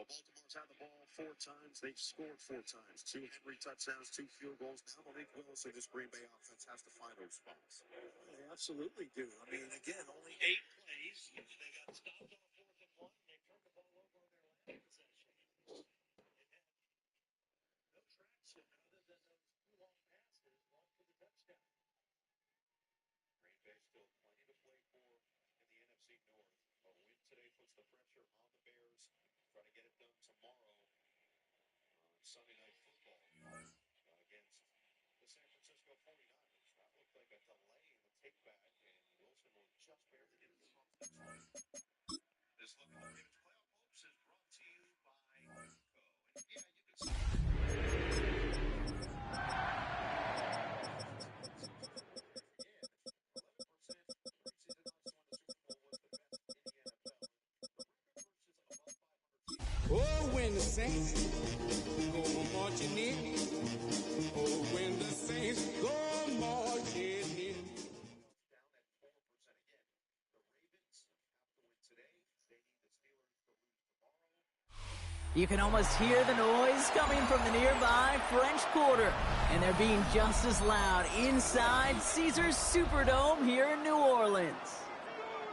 Well, Baltimore's had the ball 4 times. They've scored 4 times. 2 Henry touchdowns, 2 field goals. Now Malik Willis and this Green Bay offense has to find those spots. They absolutely do. I mean, again, only 8 plays. They got stopped on 4th and 1. They turned the ball over on their last possession. It had no traction other than those 2 long passes, one for the touchdown. Green Bay still plenty to play for in the NFC North. A win today puts the pressure on the Bears. Trying to get it done tomorrow on Sunday Night Football against the San Francisco 49ers. That looked like a delay in the take-back, and Wilson will just barely get it off the try. This look at the Ravens playoff hopes is brought to you by Arco. And yeah, you can see Oh, when the Saints go marching in. Oh, when the Saints go marching in. down at 4% again. The Ravens have to win today. They need the Steelers to lose tomorrow. You can almost hear the noise coming from the nearby French Quarter, and they're being just as loud inside Caesars Superdome here in New Orleans.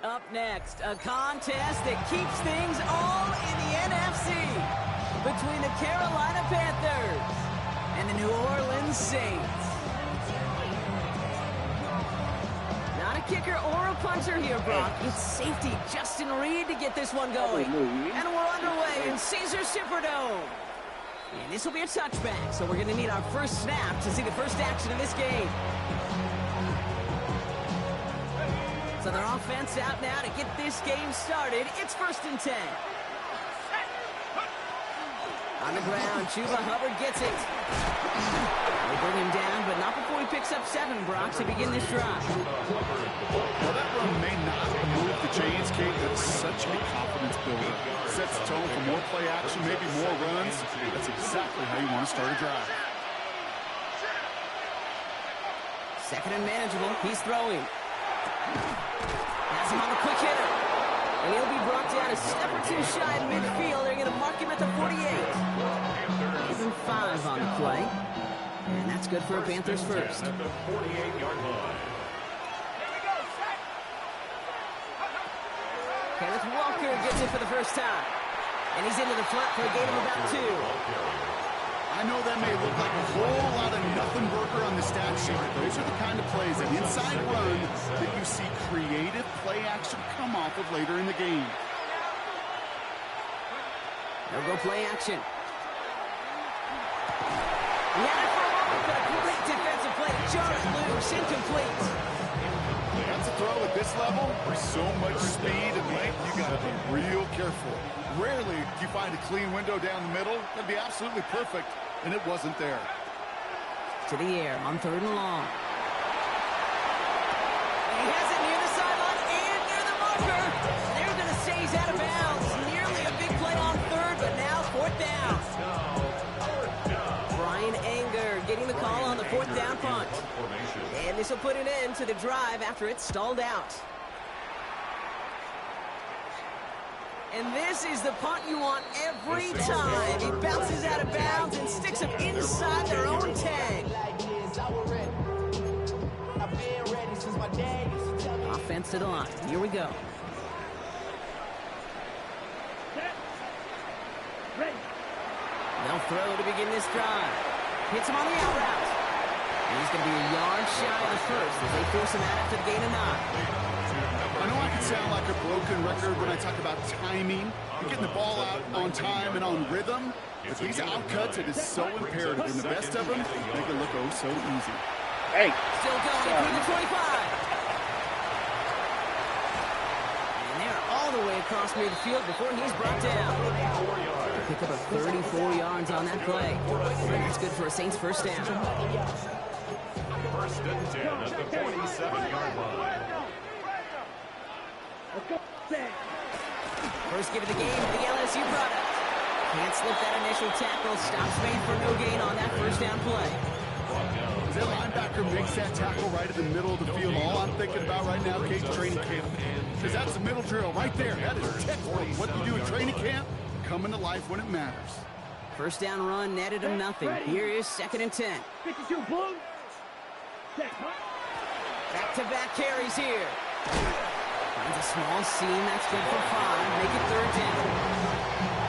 Up next, a contest that keeps things all in the NFC between the Carolina Panthers and the New Orleans Saints. Not a kicker or a puncher here, Brock. It's safety Justin Reed to get this one going. And we're underway in Caesars Superdome. And this will be a touchback, so we're going to need our first snap to see the first action of this game. So their offense out now to get this game started. It's 1st and 10. On the ground, Chuba Hubbard gets it. They bring him down, but not before he picks up 7, Brock, to begin this drive. Well, that run may not move the chains, Kate. That's such a confidence builder. Sets the tone for more play action, maybe more runs. That's exactly how you want to start a drive. 2nd and manageable. He's throwing. Has him on the quick hitter. And he'll be brought down a step or 2 shy of midfield. They're going to mark him at the 48. Give him 5 on the play. And that's good for a Panthers first. At the 48-yard line. Kenneth Walker gets it for the first time. And he's into the front for a gain of about 2. I know that may look like a whole lot of nothing worker on the stat sheet. Those are the kind of plays, an inside run, that you see creative play action come off of later in the game. They'll go play action. He had it for a moment, but a great defensive play to jar it loose, incomplete. That's a throw at this level. There's so much speed and length, you got to be real careful. Rarely do you find a clean window down the middle. That'd be absolutely perfect, and it wasn't there. To the air on 3rd and long. He has it near the sideline and near the marker. They're going to say he's out of bounds. Nearly a big play on 3rd, but now 4th down. Brian Anger getting the call on the 4th down punt. And this will put an end to the drive after it's stalled out. And this is the punt you want every time. He bounces out of bounds and sticks them inside their own 10. Offense to the line. Here we go. They'll throw to begin this drive. Hits him on the out route. And he's going to be a yard shy of the first as they force him out after the gain of 9. I know I can sound like a broken record when I talk about timing and getting the ball out on time and on rhythm, but these outcuts, it is so imperative, and the best of them make it look oh so easy. Hey. Still going through the 25. And they're all the way across midfield before he's brought down. Pick up a 34 yards on that play. And that's good for a Saints first down. 1st and 10 at the 47-yard line. First give of the game to the LSU product. Can't slip that initial tackle. Stops made for no gain on that first down play. That linebacker makes that tackle right in the middle of the field. All I'm thinking about right now, Case, training camp. Because that's the middle drill right there. That is textbook. What you do in training camp coming to life when it matters. First down run netted him nothing. Here is 2nd and 10. 52 blue. Back-to-back carries here. Finds a small seam. That's good for 5. Make it 3rd down.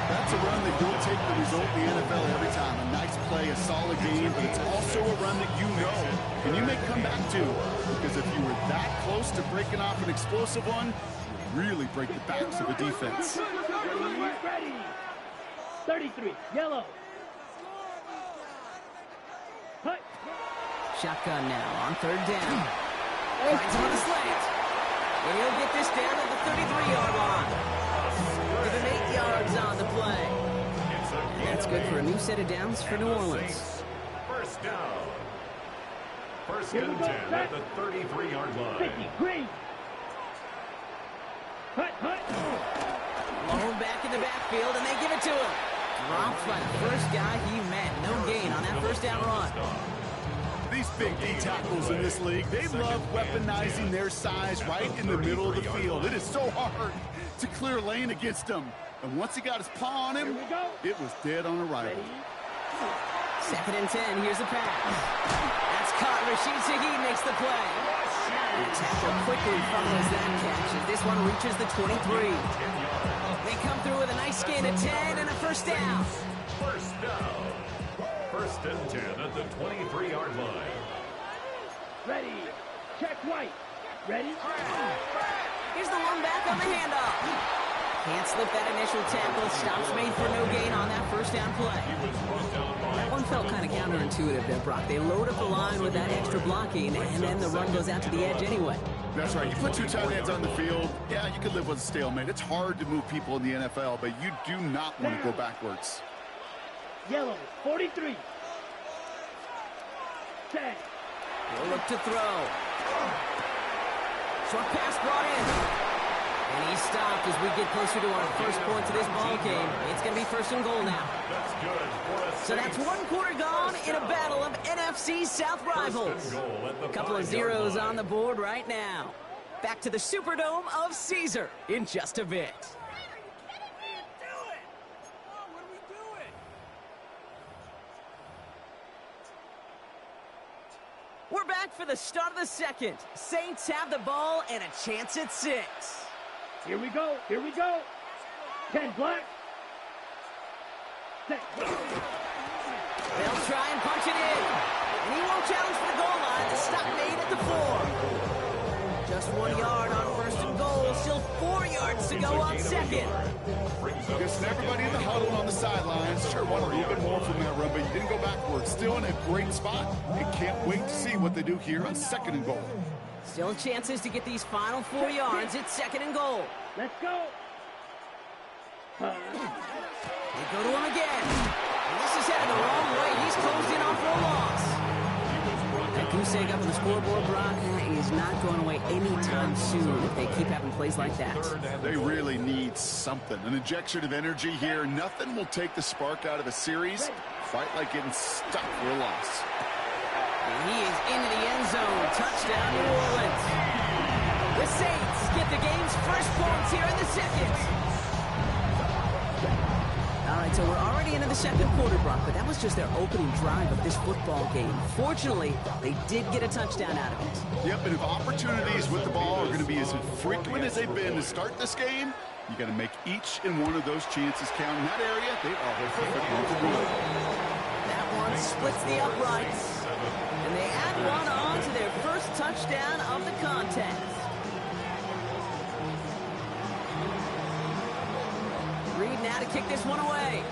That's a run that will take the result in the NFL every time. A nice play, a solid game, but it's also a run that you know and you may come back to. Because if you were that close to breaking off an explosive one, you would really break the backs of the defense. Ready. 33, yellow. Cut. Shotgun now on 3rd down. Finds him on the slant. And he'll get this down at the 33-yard line. Give him 8 yards on the play. And that's good for a new set of downs for New Orleans. First down. First and 10 at the 33-yard line. 50, green. Cut. Low back in the backfield, and they give it to him. Dropped by the first guy he met. No gain on that first down run. These big D tackles in this league, they love weaponizing their size right in the middle of the field. It is so hard to clear lane against them. And once he got his paw on him, it was dead on arrival. 2nd and 10, here's the pass. That's caught. Rashid Shaheed makes the play. The tackle quickly follows that catch as this one reaches the 23. They come through with a nice gain of 10 and a first down. First down. First and 10 at the 23-yard line. Ready. Check white. Ready. Here's the one back on the handoff. Can't slip that initial tackle. Stops made for no gain on that first down play. That one felt kind of counterintuitive there, Brock. They load up the line with that extra blocking, and then the run goes out to the edge anyway. That's right. You put 2 tight ends on the field, yeah, you could live with a stalemate. It's hard to move people in the NFL, but you do not want to go backwards. Yellow, 43. 10. He'll look to throw. Short pass brought in. And he's stopped as we get closer to our first points of this ball game. It's going to be 1st and goal now. That's good. So that's 1 quarter gone in a battle of NFC South rivals. A couple of zeros on the board right now. Back to the Superdome of Caesar in just a bit. We're back for the start of the 2nd. Saints have the ball and a chance at 6. Here we go. 10 black. 6. They'll try and punch it in. And he won't challenge for the goal line. The stop made at the 4. Just 1 yard on 1st and goal. Still 4 yards to go on 2nd. Just everybody in the huddle on the sidelines. Sure wanted a little bit more from that run, but you didn't go backwards. Still in a great spot. And can't wait to see what they do here on 2nd and goal. Still chances to get these final 4 yards. It's 2nd and goal. Let's go. They go to him again. And this is headed the wrong way. He's closed in on for a loss. That goose egg up on the scoreboard, Brock, is not going away anytime soon if they keep having plays like that. They really need something. An injection of energy here. Nothing will take the spark out of a series quite like getting stuck for a loss. And he is into the end zone. Touchdown, New Orleans. The Saints get the game's first points here in the 2nd. All right, so we're already into the 2nd quarter, Brock, but that was just their opening drive of this football game. Fortunately, they did get a touchdown out of it. Yep, and if opportunities with the ball are going to be as frequent as they've been to start this game, you got to make each and one of those chances count. In that area, they are perfect. That one splits the uprights. And they add one on to their first touchdown of the contest. Reed now to kick this one away.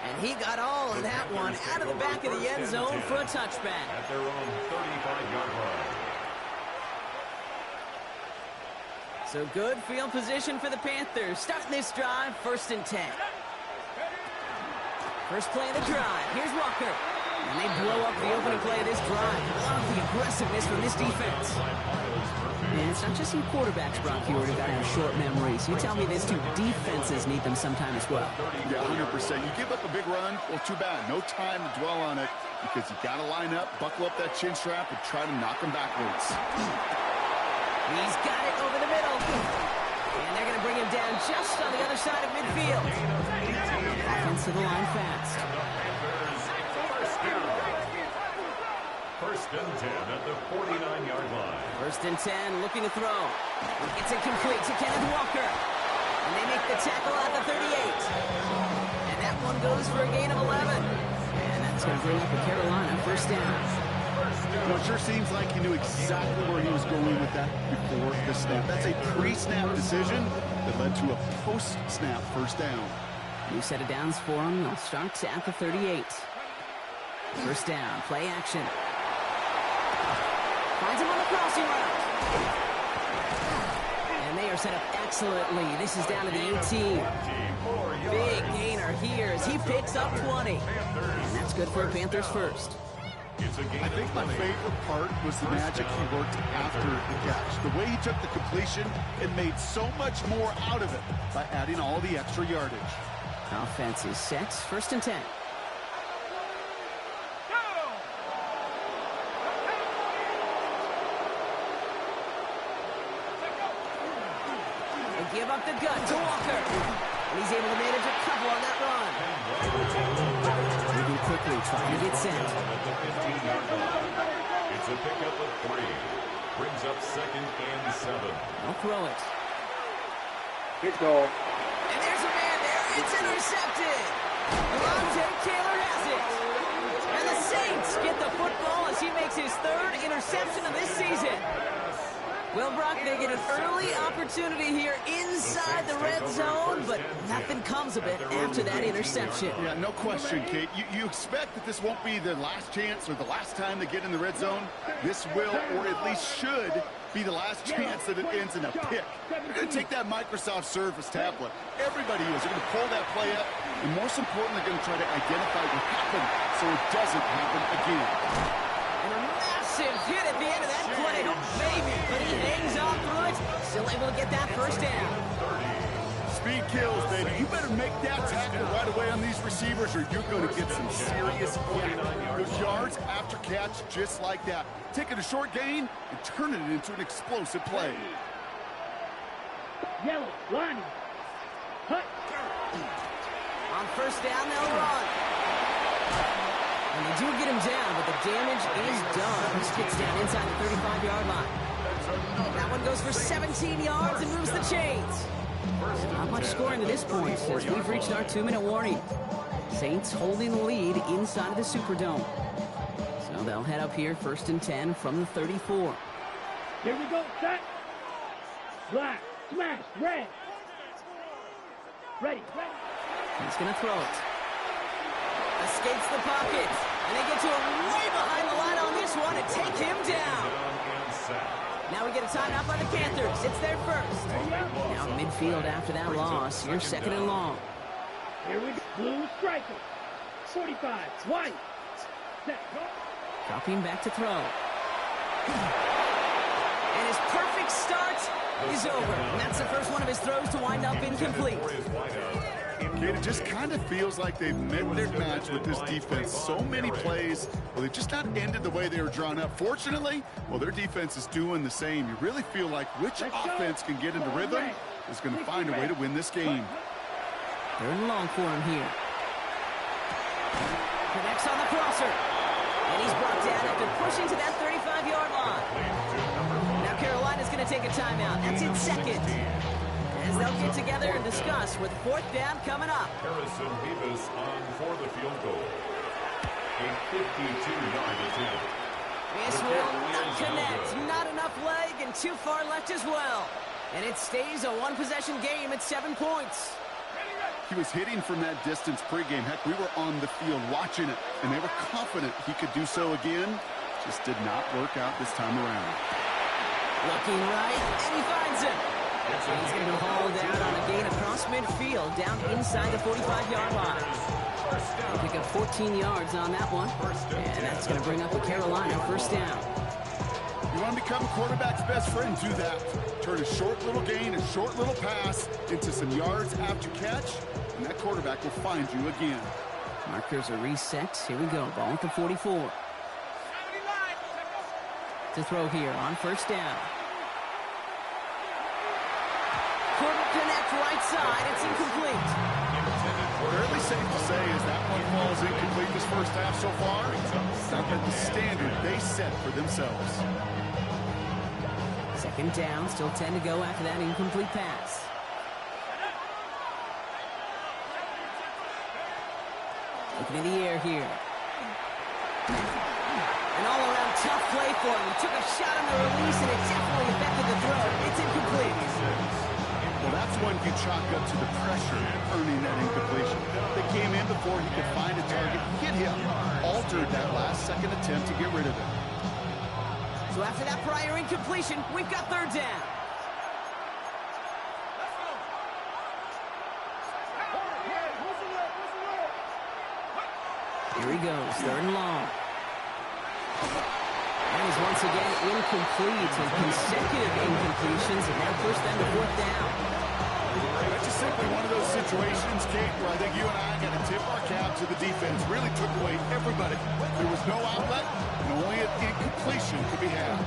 And he got all of that one out of the back of the end zone for a touchback. At their own 35-yard line. So good field position for the Panthers. Starting this drive, 1st and 10. First play of the drive. Here's Walker. And they blow up the opening play of this drive. Love the aggressiveness from this defense. And it's not just some quarterbacks, Brock, here who got short memories. You tell me these 2 defenses need them sometime as well. Yeah, 100%. You give up a big run, well, too bad. No time to dwell on it because you got to line up, buckle up that chin strap, and try to knock them backwards. He's got it over the middle. And they're going to bring him down just on the other side of midfield. Offense to the line fast. First and 10 at the 49-yard line. First and 10, looking to throw. It's incomplete to Kenneth Walker. And they make the tackle at the 38. And that one goes for a gain of 11. And that's going to bring up a Carolina first down. Well, it sure seems like he knew exactly where he was going with that before the snap. That's a pre-snap decision that led to a post-snap first down. New set of downs for him. They'll start at the 38. First down, play action. Finds him on the crossing route. And they are set up excellently. This is down to the 18. Big gainer here as he picks up 20. And that's good for a Panthers first. I think my favorite part was the magic he worked after the catch. The way he took the completion and made so much more out of it by adding all the extra yardage. Offense is set. First and 10. They give up the gut to Walker. And he's able to manage a couple on that run. Moving quickly, trying to get set. It's a pickup of 3. Brings up second and 7. I'll throw it. Good goal. And there's a man there. It's intercepted. Lante Taylor has it. And the Saints get the football as he makes his 3rd interception of this season. Well, Brock, they get an early opportunity here inside the red zone, but nothing comes of it after that interception. Yeah, no question, Kate. You expect that this won't be their last chance or the last time they get in the red zone. This will, or at least should, be the last chance that it ends in a pick. They're going to take that Microsoft Surface tablet. Everybody is. They're going to pull that play up, and most important, they're going to try to identify what happened so it doesn't happen again. And a massive hit at the end of that play. Maybe, but he hangs on through it. Still able to get that first down. Speed kills, baby. You better make that tackle right away on these receivers or you're going to get some serious those yards after catch just like that. Taking a short gain and turning it into an explosive play. Yellow, line. Hut. On first down, they'll run. And they do get him down, but the damage is done. He gets down inside the 35-yard line. That one goes for 17 yards and moves the chains. Not much scoring to this point as we've reached our 2-minute warning. Saints holding the lead inside of the Superdome. So they'll head up here first and 10 from the 34. Here we go, set. Black, smash, red. Ready. He's going to throw it. Escapes the pocket. And they get to him way behind the line on this one and take him down. Now we get a timeout by the Panthers. It's their first. Now midfield after that loss. Here's second and long. Here we go. Blue striker. 45. White. Set. Dropping back to throw. And his perfect start is over. And that's the first one of his throws to wind up incomplete. It just kind of feels like they've met their match with this defense. So many plays, well, they've just not ended the way they were drawn up. Fortunately, well, their defense is doing the same. You really feel like which offense can get into rhythm is going to find a way to win this game. Third and long for him here. Connects on the crosser. And he's brought down after pushing to that 35-yard line. Now Carolina's going to take a timeout. That's its second. As they'll get together and discuss with fourth down coming up. Harrison Beavis on for the field goal. A 52-yard attempt. This will not connect. Not enough leg and too far left as well. And it stays a one-possession game at 7 points. He was hitting from that distance pregame. Heck, we were on the field watching it, and they were confident he could do so again. Just did not work out this time around. Looking right, and he finds him. He's going to be hauled out on a gain across midfield, down inside the 45-yard line. They'll pick up 14 yards on that one, and that's going to bring up a Carolina first down. You want to become a quarterback's best friend, do that. Turn a short little gain, a short little pass into some yards after catch, and that quarterback will find you again. Markers are reset. Here we go. Ball at the 44. To throw here on first down. right side. It's incomplete. Fairly safe to say as that one falls incomplete this first half so far. It's not at the standard they set for themselves. Second down, still 10 to go after that incomplete pass. Looking in the air here. An all-around tough play for him. He took a shot on the release, and it definitely affected the throw. It's incomplete. Well, that's one you chalk up to the pressure earning that incompletion. They came in before he could find a target, hit him, altered that last-second attempt to get rid of it. So after that prior incompletion, we've got third down. Here he goes, third and long. And he's once again incomplete, and consecutive incompletions, and that pushed them to fourth down. That's just simply one of those situations, Kate, where I think you and I got to tip our cap to the defense. Really took away everybody. There was no outlet, and only an incompletion could be had.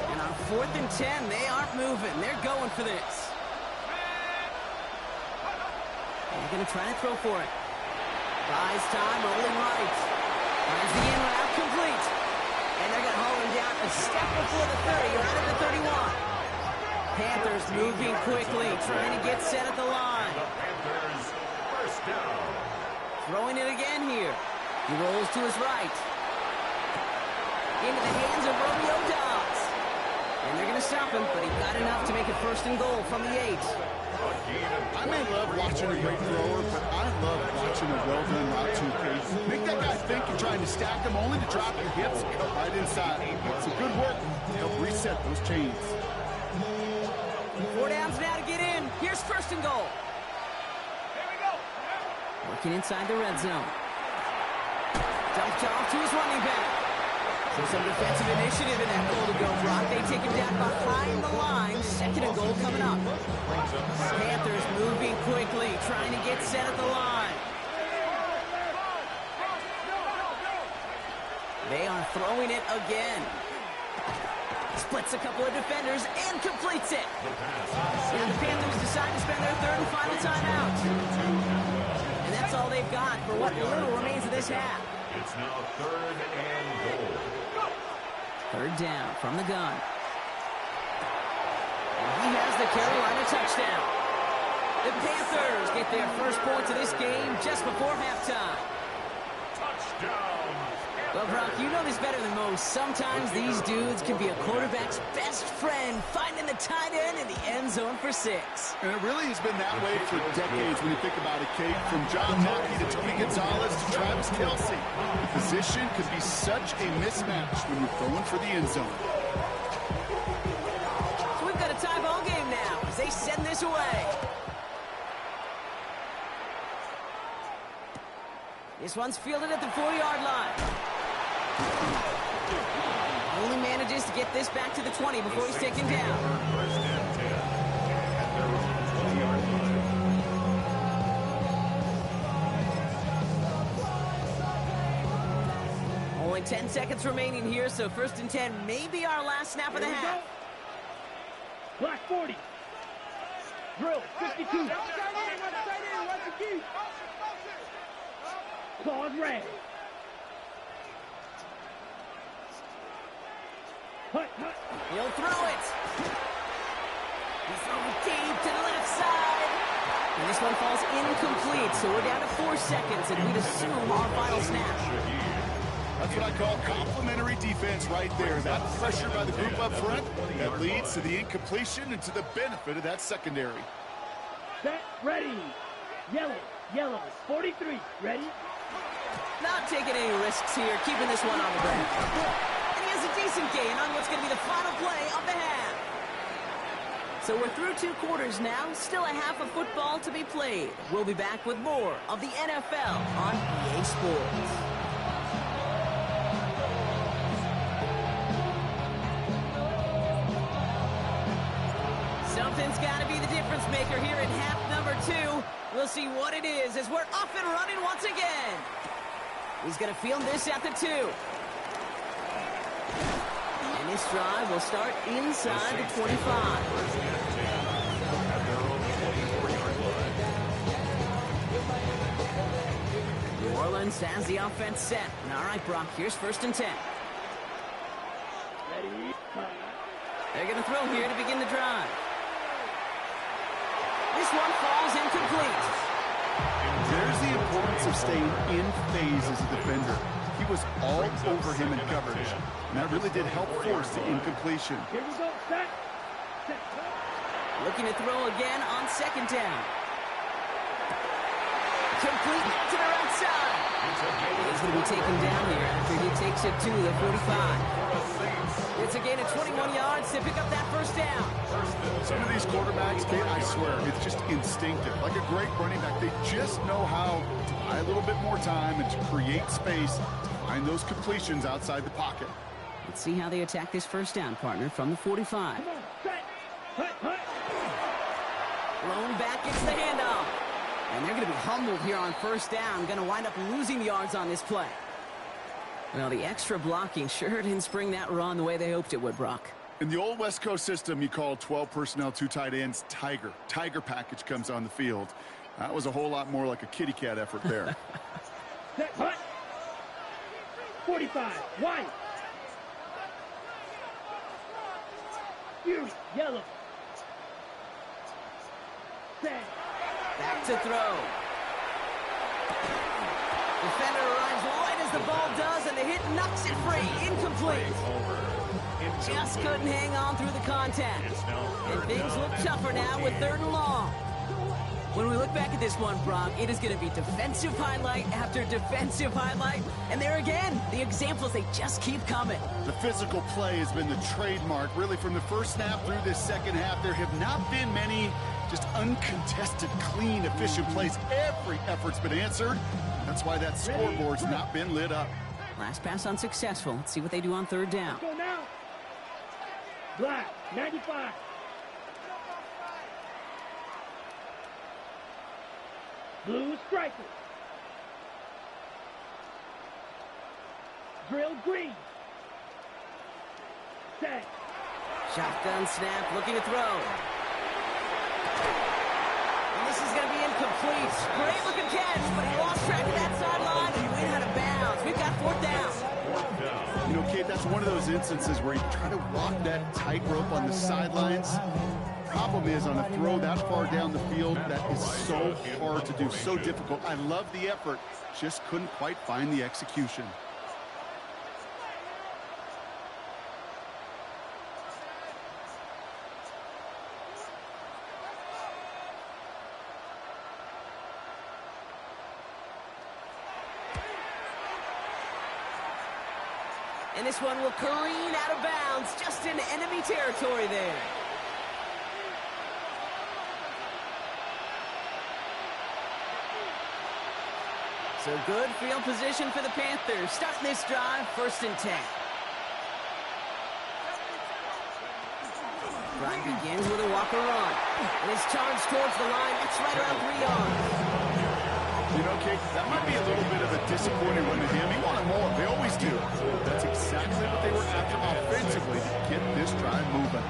And on 4th and 10, they aren't moving. They're going for this. They're going to try to throw for it. Buys time, rolling right. Finds the in route, complete. And they're going to haul him down a step before the 30, right at the 31. Panthers moving quickly, trying to get set at the line. Panthers first down. Throwing it again here. He rolls to his right. Into the hands of Romeo Dobbs. And they're going to stop him, but he got enough to make it first and goal from the 8. I may love watching a great thrower, but I love watching a well-done route too, Kate. Make that guy think you're trying to stack him only to drop your hips and cut right inside. Some good work to help reset those chains. 4 downs now to get in. Here's first and goal. Working inside the red zone. Dumped off to his running back. So some defensive initiative in that goal to go, Brock. They take him down behind the line. Second and goal coming up. Panthers moving quickly, trying to get set at the line. They are throwing it again. Splits a couple of defenders and completes it. Now the Panthers decide to spend their third and final timeout. And that's all they've got for what little remains of this half. It's now third and goal. Third down from the gun. And he has the Carolina touchdown. The Panthers get their first points of this game just before halftime. Touchdown. Well, Brock, you know this better than most. Sometimes these dudes can be a quarterback's best friend, finding the tight end in the end zone for 6. And it really has been that way for decades when you think about it, Kate. From John Mackey to Tony Gonzalez to Travis Kelce. The position could be such a mismatch when you're throwing for the end zone. So we've got a tie ball game now as they send this away. This one's fielded at the 4-yard line. Only manages to get this back to the 20 before he's taken down. First and 10 at their own 20-yard line. Only 10 seconds remaining here, so first and 10 may be our last snap of the half. Black 40. Drill 52. Claws red. Hut, hut. He'll throw it. He's throwing deep to the left side. And this one falls incomplete, so we're down to 4 seconds, and we'd assume our final snap. That's what I call complimentary defense right there. That pressure by the group up front, that leads to the incompletion and to the benefit of that secondary. Set, ready. Yellow, yellow, 43. Ready? Not taking any risks here, keeping this one on the ground. And he has a decent gain on what's going to be the final play of the half. So we're through 2 quarters now, still a half of football to be played. We'll be back with more of the NFL on EA Sports. Something's got to be the difference maker here in half number 2. We'll see what it is as we're up and running once again. He's going to field this at the 2. And this drive will start inside the 25. First and 10 at their own 24-yard line. New Orleans has the offense set. All right, Brock, here's first and 10. They're going to throw here to begin the drive. This one falls incomplete. There's the importance of staying in phase as a defender. He was all over him in coverage, and that really did help force the incompletion. Here we go, set. Looking to throw again on second down. Complete to the right side. He's going to be taken down here after he takes it to the 45. It's a gain of 21 yards to pick up that first down. Some of these quarterbacks, Kate, I swear, it's just instinctive. Like a great running back, they just know how to buy a little bit more time and to create space to find those completions outside the pocket. Let's see how they attack this first down, partner, from the 45. Come on, set. Hut. Thrown back, gets the handoff. And they're going to be humbled here on first down. Going to wind up losing yards on this play. Well, the extra blocking sure didn't spring that run the way they hoped it would, Brock. In the old West Coast system, you call 12 personnel, 2 tight ends, Tiger. Tiger package comes on the field. That was a whole lot more like a kitty cat effort there. Set, hut. 45, wide. Fury, yellow. Set. Back to throw. Defender arrives wide as the ball does, and the hit knocks it free. Incomplete. Just couldn't hang on through the contact. And things look tougher now with third and long. When we look back at this one, Brock, it is going to be defensive highlight after defensive highlight. And there again, the examples, they just keep coming. The physical play has been the trademark. Really, from the first snap through this second half, there have not been many just uncontested, clean, efficient plays. Every effort's been answered. That's why that scoreboard's not been lit up. Last pass unsuccessful. Let's see what they do on third down. Go now. Black, 95. Blue striker. Drill green. Set. Shotgun snap, looking to throw. And this is going to be incomplete. Great looking catch, but he lost track of that sideline and he went out of bounds. We've got fourth down. You know, Kate, that's one of those instances where you try to walk that tightrope on the sidelines. Problem is, on a throw that far down the field, that is so hard to do, so difficult. I love the effort, just couldn't quite find the execution. And this one will careen out of bounds, just in enemy territory there. So good field position for the Panthers. Starting this drive, first and 10. Drive begins with a walker run. And his charge towards the line, that's right around 3 yards. You know, Kate, that might be a little bit of a disappointing one to him. He wanted more. They always do. That's exactly what they were after offensively to get this drive moving.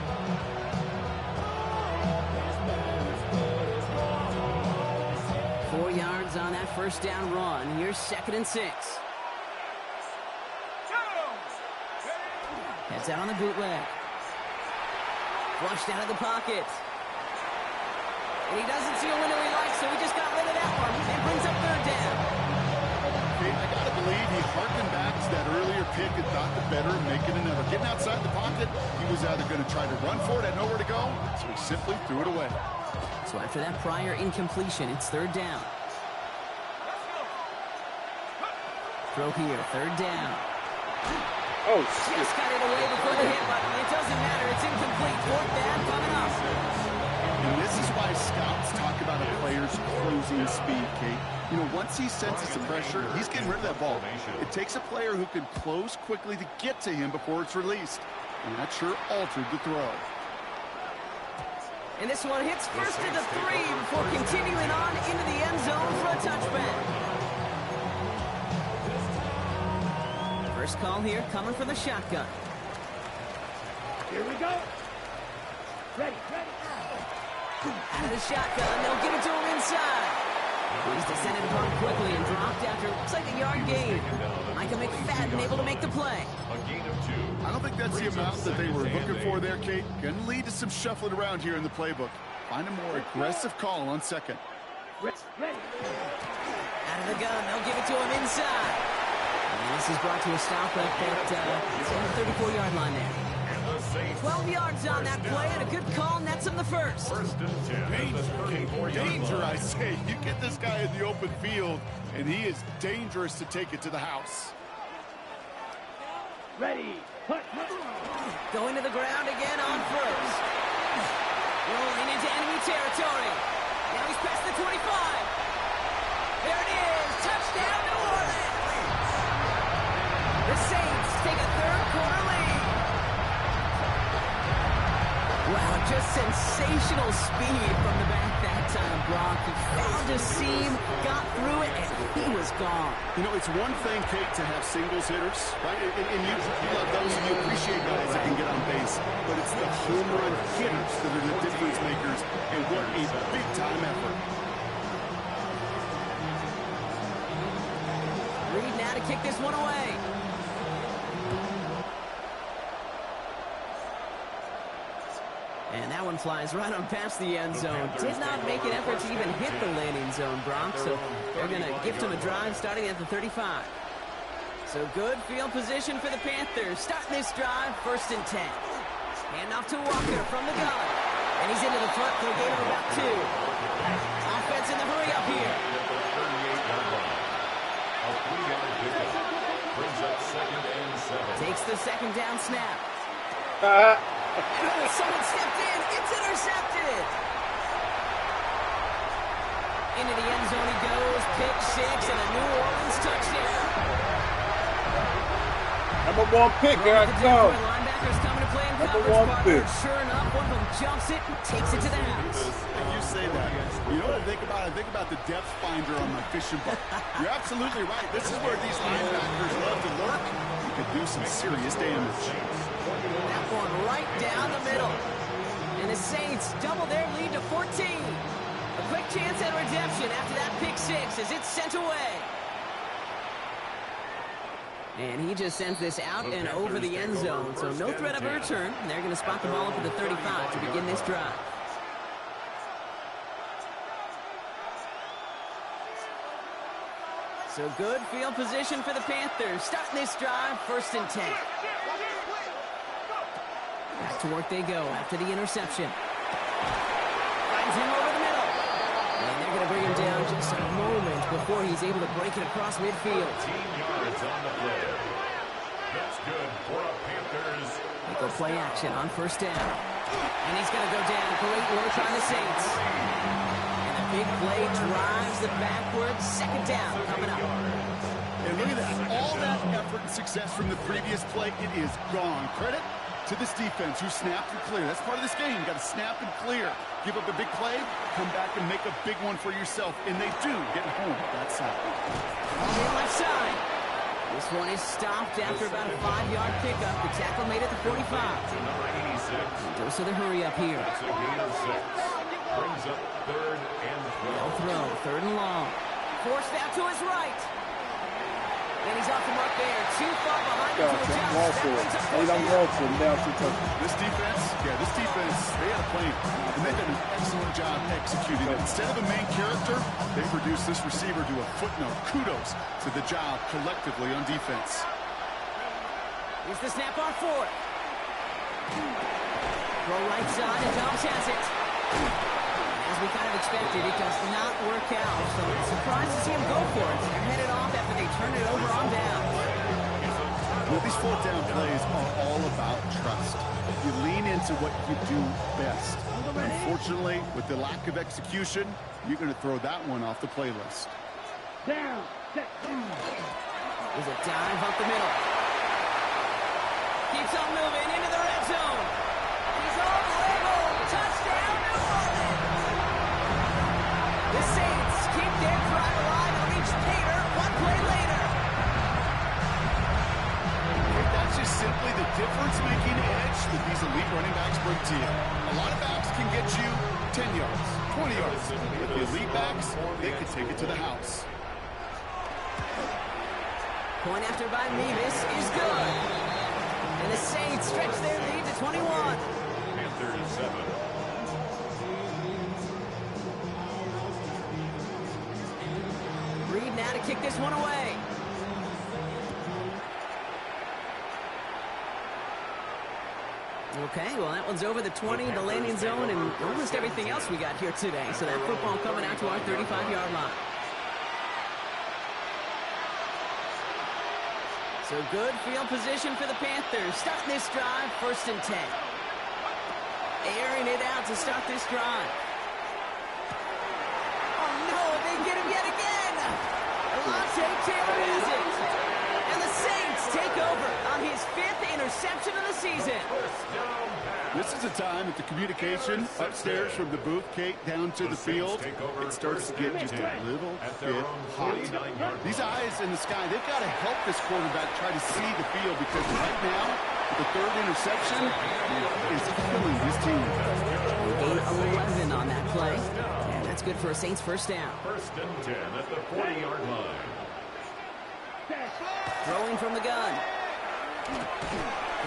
On that first down run. Here's second and 6. Heads out on the bootleg. Flushed out of the pocket. And he doesn't see a window he likes, so he just got rid of that one. And brings up third down. Okay, I gotta believe he harkened back to that earlier pick and thought the better of making another. Getting outside the pocket, he was either going to try to run for it, had nowhere to go, so he simply threw it away. So after that prior incompletion, it's third down. Throw here, third down. Oh, Just got it away before the hit button. It doesn't matter. It's incomplete. Fourth down coming up. And this is why scouts talk about a player's closing speed, Kate. You know, once he senses the pressure, he's getting rid of that ball. It takes a player who can close quickly to get to him before it's released. And that sure altered the throw. And this one hits first to the 3 before continuing on into the end zone for a touchback. First call here coming from the shotgun. Here we go. Ready. Out of the shotgun, they'll give it to him inside. He's descended upon quickly and dropped after looks like a yard gain. Micah McFadden able to make the play. A gain of 2. I don't think that's the amount that they were looking for there, Kate. Going to lead to some shuffling around here in the playbook. Find a more aggressive call on second. Ready. Out of the gun, they'll give it to him inside. And this is brought to a stop at the 34-yard line there. 12 yards on that play and a good call nets him the first. First and 10. Danger, I say. You get this guy in the open field, and he is dangerous to take it to the house. Ready. Put. Going to the ground again on first. Rolling into enemy territory. Now he's past the 25. There it is. Touchdown, New Orleans. The Saints take a third-quarter lead. Wow, just sensational speed from the back that time, Brock. He found a seam, got through it, and he was gone. You know, it's one thing, Kate, to have singles hitters, right? And you love those, and you appreciate guys that can get on base. But it's the home run hitters that are the difference makers, and what a big-time effort. Reed now to kick this one away. And that one flies right on past the end zone. Did not make an effort to even hit the landing zone, Brock. So they're going to gift him a drive starting at the 35. So good field position for the Panthers. Starting this drive, 1st and 10. Handoff to Walker from the gun. And he's into the front for a gain of about 2. Offense in the hurry up here. A 3-yard pickup. Brings up 2nd and 7. Takes the second down snap. Someone stepped in. It's intercepted. Into the end zone he goes. Pick 6 and a New Orleans touchdown. Number 1 pick. Here I go. Linebackers coming to play in Number coverage 1 partner. pick. Sure enough, one of them jumps it and takes it to the house. You say that. You know what I think about? I think about the depth finder on my fishing boat. You're absolutely right. This is where these linebackers love to lurk. You could do some serious damage. That one right down the middle. And the Saints double their lead to 14. A quick chance at redemption after that pick 6 as it's sent away. And he just sends this out and over the end zone. So no threat of a return. And they're going to spot the ball up at the 35 to begin this drive. So good field position for the Panthers. Starting this drive, 1st and 10. Back to work they go after the interception. Finds him over the middle. And they're going to bring him down just a moment before he's able to break it across midfield. 18 yards on the play. That's good for a Panthers. Nickel play action on 1st down. And he's going to go down. Great work on the Saints. And the big play drives them backwards. 2nd down coming up. And look at that. All that effort and success from the previous play, it is gone. Credit to this defense who snapped and clear. That's part of this game. You got to snap and clear. Give up a big play, come back and make a big one for yourself. And they do get home that side. On the left side. This one is stopped after about a 5-yard pickup. The tackle made at the 45. Number 86. Goes to the hurry up here. That's a gain of 6. Brings up 3rd and 12. They'll throw, 3rd and long. Forced out to his right. And he's off the mark there. Too far behind him to adjust. That brings up 4th down. This defense, they had a plan. And they've done an excellent job executing it. Instead of a main character, they produced this receiver to a footnote. Kudos to the job collectively on defense. Here's the snap on 4th. Throw right side, and Dobbs has it. As we kind of expected, it does not work out. So it's surprised to see him go for it. They're headed off after they turn it over on down. Well, these 4th down plays are all about trust. You lean into what you do best. Unfortunately, with the lack of execution, you're going to throw that one off the playlist. Down. There's a dive up the middle. Keeps on moving into the red zone. He's on the level. Touchdown, New Orleans. The Saints keep their drive alive and reach Pater 1 play later. That's just simply the difference-making edge, the these elite running backs bring to you. A lot of backs can get you 10 yards, 20 yards. But the elite backs, they can take it to the house. Point after by Mevis is good. And the Saints stretch their lead to 21. Panthers 7. Reed now to kick this one away. Okay, well, that one's over the 20, the landing zone, and almost everything else we got here today. So that football coming out to our 35-yard line. So good field position for the Panthers. Starting this drive, 1st and 10. Airing it out to start this drive. Oh, no, they get him yet again. Alontae Taylor has it. And the Saints take over on his 5th interception of the season. This is a time that the communication upstairs from the booth, Kate, down to the field, it starts to get just a little bit hot. These eyes in the sky, they've got to help this quarterback try to see the field, because right now, the 3rd interception is killing his team. Gain 11 on that play. And that's good for a Saints 1st down. 1st and 10 at the 40-yard line. Throwing from the gun.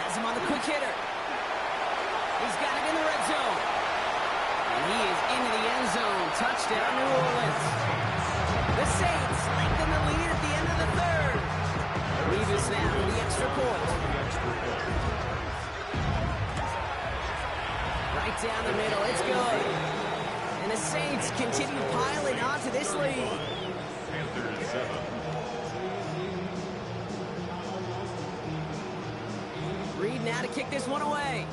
Has him on the quick hitter. He's got it in the red zone. And he is into the end zone. Touchdown, New Orleans. The Saints lengthen the lead at the end of the 3rd. Revis now for the extra point. Right down the middle. It's good. And the Saints continue piling onto this lead. Panthers 7. Reed now to kick this one away.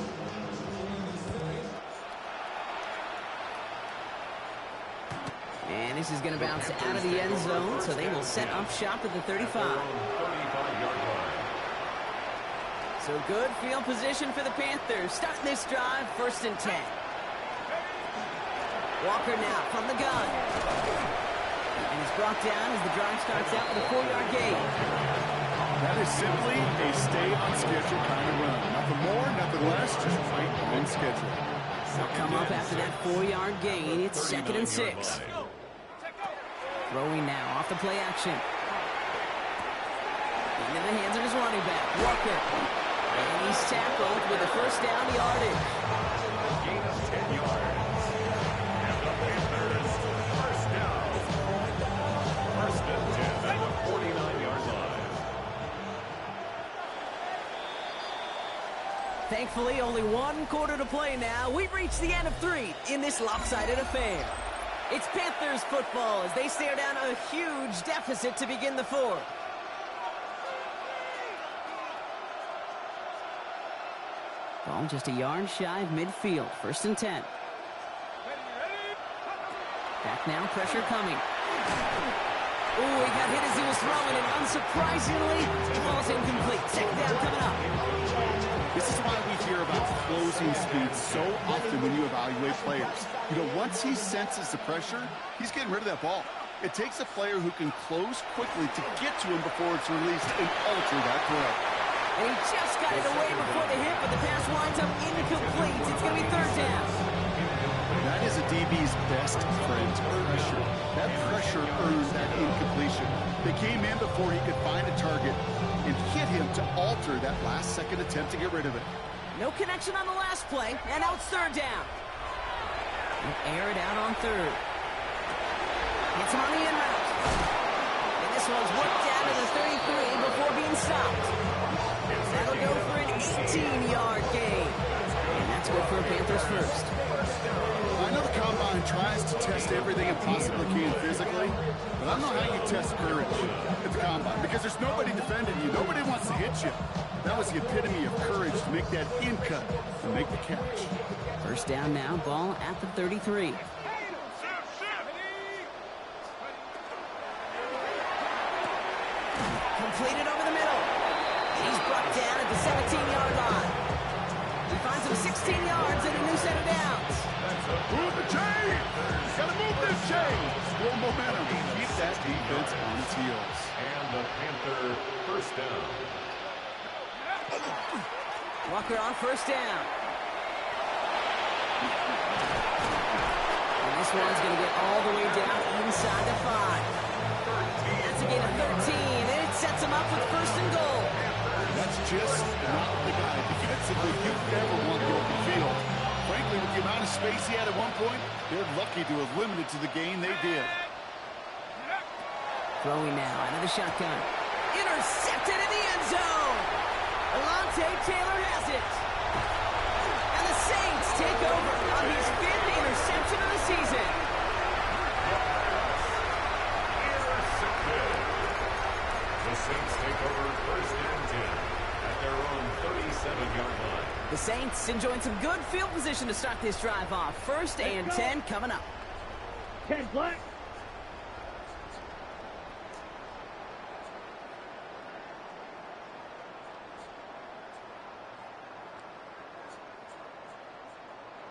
And this is going to bounce out of the end zone, so they will set up shop at the 35. 35-yard line. So good field position for the Panthers. Starting this drive, 1st and 10. Walker now from the gun. And he's brought down as the drive starts out with a 4-yard gain. That is simply a stay-on-schedule kind of run. Nothing more, nothing less, just right on schedule. They'll come up after that 4-yard gain. It's 2nd and 6. Throwing now off the play action. Into the hands of his running back, Walker. And he's tackled with a 1st down yardage. Gain of 10 yards. And the Panthers, 1st down. 1st and 10 at the 49-yard line. Thankfully, only 1 quarter to play now. We've reached the end of 3 in this lopsided affair. It's Panthers football as they stare down a huge deficit to begin the 4th. Ball just a yard shy of midfield. 1st and 10. Back now, pressure coming. Ooh, he got hit as he was throwing, and unsurprisingly, the ball's incomplete. 2nd down coming up. This is why we hear about closing speed so often when you evaluate players. You know, once he senses the pressure, he's getting rid of that ball. It takes a player who can close quickly to get to him before it's released and alter that throw. And he just got it away before the hit, but the pass winds up incomplete. It's going to be 3rd down. That is a DB's best friend, pressure. That pressure earned that incompletion. They came in before he could find a target and hit him to alter that last-second attempt to get rid of it. No connection on the last play, and now it's 3rd down. They'll air it out on 3rd. Hits him on the in route. And this one's worked down to the 33 before being stopped. That'll go for an 18-yard gain. And that's good for a Panthers 1st. I know the Combine tries to test everything it possibly can physically, but I don't know how you test courage at the Combine, because there's nobody defending you. Nobody wants to hit you. That was the epitome of courage to make that in cut and make the catch. 1st down now, ball at the 33. Completed over the middle. He's brought down at the 17-yard line. He finds him 16 yards and a new set of downs. Move the chain! Gotta move this chain! More momentum. Keep that defense on its heels. And the Panther 1st down. Walker on 1st down. And this one's going to get all the way down inside the 5. That's a gain of 13, and it sets him up with first and goal. That's just not the guy defensively you ever want to go open field. Frankly, with the amount of space he had at one point, they're lucky to have limited to the gain they did. Throwing now, another shotgun. Intercepted in the end zone. Alontae Taylor has it. And the Saints take over on his 5th interception of the season. Intercepted. The Saints take over first and 10 at their own 37-yard line. The Saints enjoying some good field position to start this drive off. First and 10 coming up. 10 black.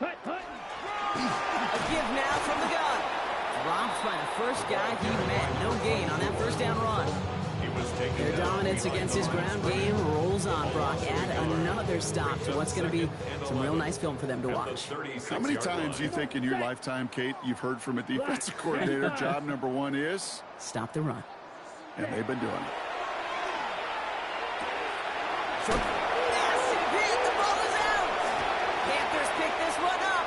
A give now from the gun. Dropped by the first guy he met. No gain on that first down run. He was taken Their down dominance against his ground game rolls on, Brock. Add another stop to what's going to be some real nice film for them to watch. How many times do you think in your lifetime, Kate, you've heard from a defensive coordinator, job number 1 is? Stop the run. And they've been doing it. Massive hit. The ball is out. Panthers pick this one up.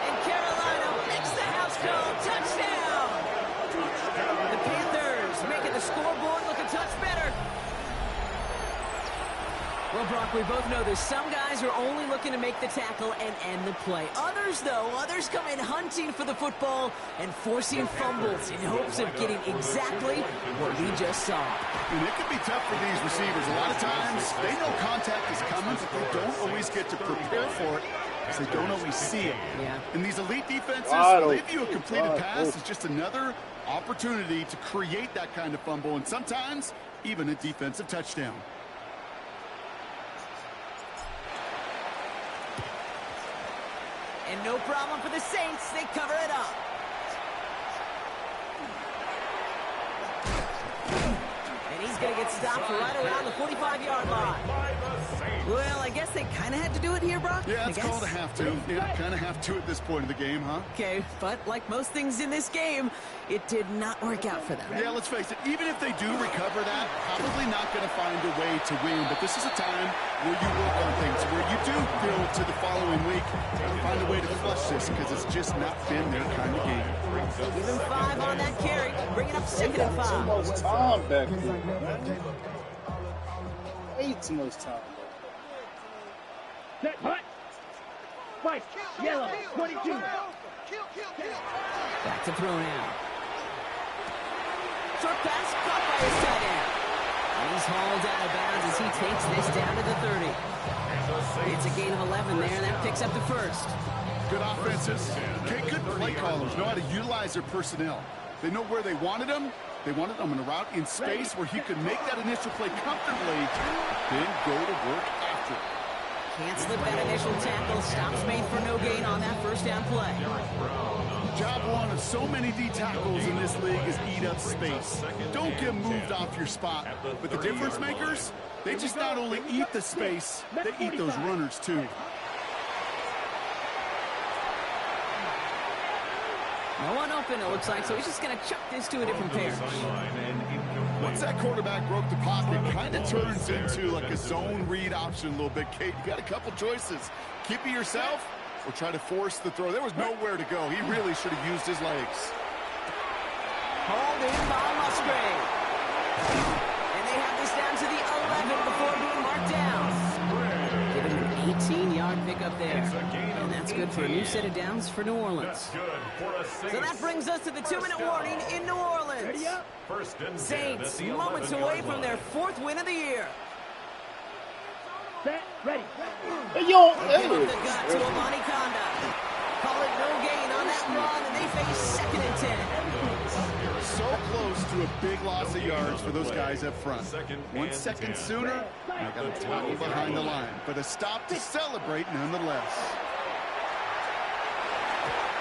And Carolina makes the house call. Touchdown. The Panthers making the scoreboard look a touch better. Well, Brock, we both know there's some guys who are only looking to make the tackle and end the play. Others, though, come in hunting for the football and forcing fumbles in hopes of getting exactly what we just saw. And it can be tough for these receivers. A lot of times, they know contact is coming, but they don't always get to prepare for it because they don't always see it. Yeah. And these elite defenses, they view a completed pass as just another opportunity to create that kind of fumble, and sometimes even a defensive touchdown. And no problem for the Saints. They cover it up. And he's going to get stopped right around the 45-yard line. Well, I guess they kind of had to do it here, Brock. Yeah, it's called a have to. Yeah, kind of have to at this point of the game, huh? Okay, but like most things in this game, it did not work out for them. Yeah, let's face it. Even if they do recover that, probably not going to find a way to win. But this is a time where you work on things, where you do build to the following week and find a way to flush this because it's just not been their kind of game. Give him 5 on that carry. Bring it up 2nd and 5. Too much time back there, man. Way too much time. Set, hut. Spike, yellow, 22. Back to throw now. Short pass caught by his tight end. And he's hauled out of bounds as he takes this down to the 30. It's a gain of 11 there, and that picks up the first. Good offenses. Okay, good play callers know how to utilize their personnel. They know where they wanted them. They wanted them in a route in space where he could make that initial play comfortably, then go to work after it. Can't slip that initial tackle. Stops made for no gain on that first down play. Job 1 of so many D tackles in this league is eat up space. Don't get moved off your spot. But the difference makers, they just not only eat the space, they eat those runners too. No one open, it looks like, so he's just going to chuck this to a different pair. Once that quarterback broke the pocket, it kind of turns into like a zone read option a little bit. Kate, you got a couple choices. Keep it yourself or try to force the throw. There was nowhere to go. He really should have used his legs. Hauled in by Musgrave. And they have this down to the 11 before being marked down. Give him an 18-yard pickup there. And that's good for a new set of downs for New Orleans. So that brings us to the 2-minute warning in New Orleans. Saints moments away from their 4th win of the year. Set, ready. Hey, yo, Give up hey. the gut to Amani Conda. Call it no gain on that run, and they face 2nd and 10. So close to a big loss of yards for those guys up front. 1 second sooner, they got a tackle behind the line. But a stop to celebrate nonetheless.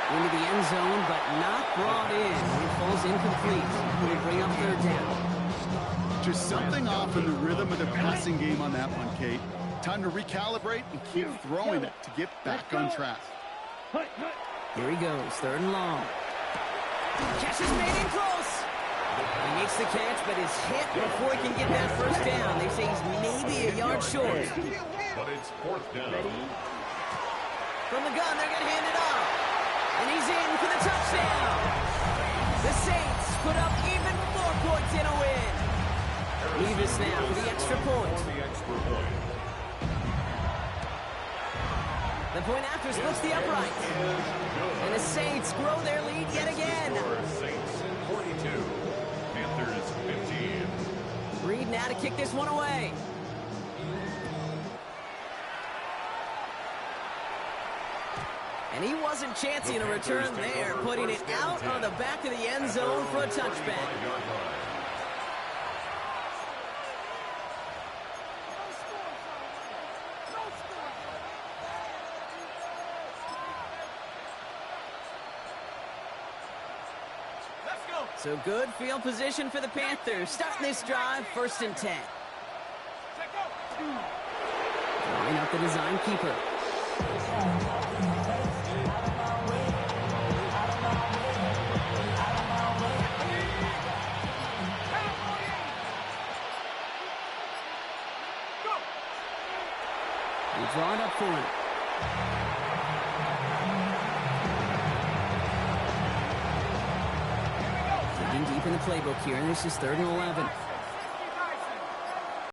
Into the end zone, but not brought in. It falls incomplete. We bring up 3rd down. Just something off in the rhythm of the passing game on that one, Kate. Time to recalibrate and keep throwing it to get back on track. Here he goes, 3rd and long. Catch is made in close. He makes the catch, but is hit before he can get that first down. They say he's maybe a yard short. But it's 4th down. From the gun, they're going to hand it off. And he's in for the touchdown. The Saints put up even more points in a win. Levis now for the extra point. For the extra point. The point after splits the upright. And the Saints grow their lead yet again. Saints 42, Panthers 15. Reed now to kick this one away. And he wasn't chancing a return there, putting it out on the back of the end zone for a touchback. So good field position for the Panthers. Starting this drive, 1st and 10. Drawing up the design keeper. We draw it up for him. Digging deep in the playbook here, and this is 3rd and 11.